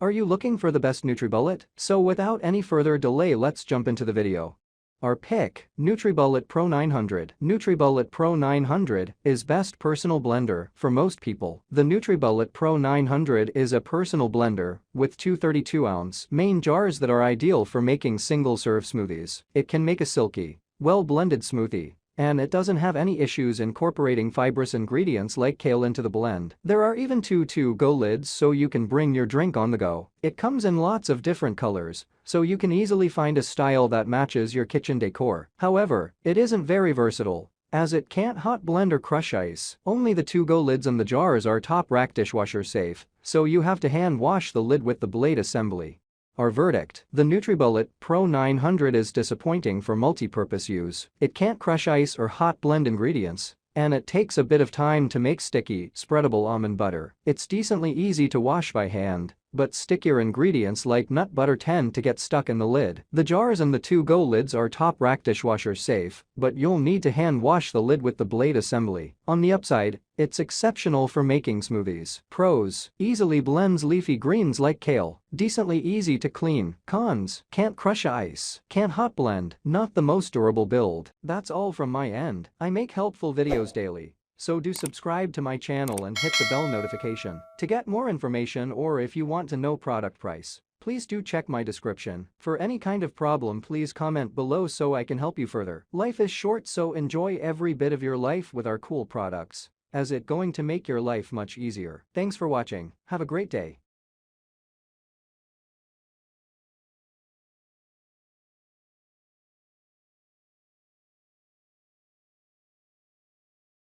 Are you looking for the best NutriBullet? So without any further delay, let's jump into the video. Our pick, NutriBullet Pro 900. NutriBullet Pro 900 is best personal blender for most people. The NutriBullet Pro 900 is a personal blender with two 32-ounce main jars that are ideal for making single-serve smoothies. It can make a silky, well-blended smoothie, and it doesn't have any issues incorporating fibrous ingredients like kale into the blend. There are even two to-go lids so you can bring your drink on the go. It comes in lots of different colors, so you can easily find a style that matches your kitchen decor. However, it isn't very versatile, as it can't hot blend or crush ice. Only the to-go lids and the jars are top rack dishwasher safe, so you have to hand wash the lid with the blade assembly. Our verdict: the NutriBullet Pro 900 is disappointing for multi-purpose use. It can't crush ice or hot blend ingredients, and it takes a bit of time to make sticky, spreadable almond butter. It's decently easy to wash by hand, but stickier ingredients like nut butter tend to get stuck in the lid. The jars and the to-go lids are top rack dishwasher safe, but you'll need to hand wash the lid with the blade assembly. On the upside, it's exceptional for making smoothies. Pros: easily blends leafy greens like kale, decently easy to clean. Cons: can't crush ice, can't hot blend, not the most durable build. That's all from my end. I make helpful videos daily, so do subscribe to my channel and hit the bell notification to get more information, or if you want to know product price, please do check my description. For any kind of problem, please comment below so I can help you further. Life is short, so enjoy every bit of your life with our cool products, as it's going to make your life much easier. Thanks for watching. Have a great day.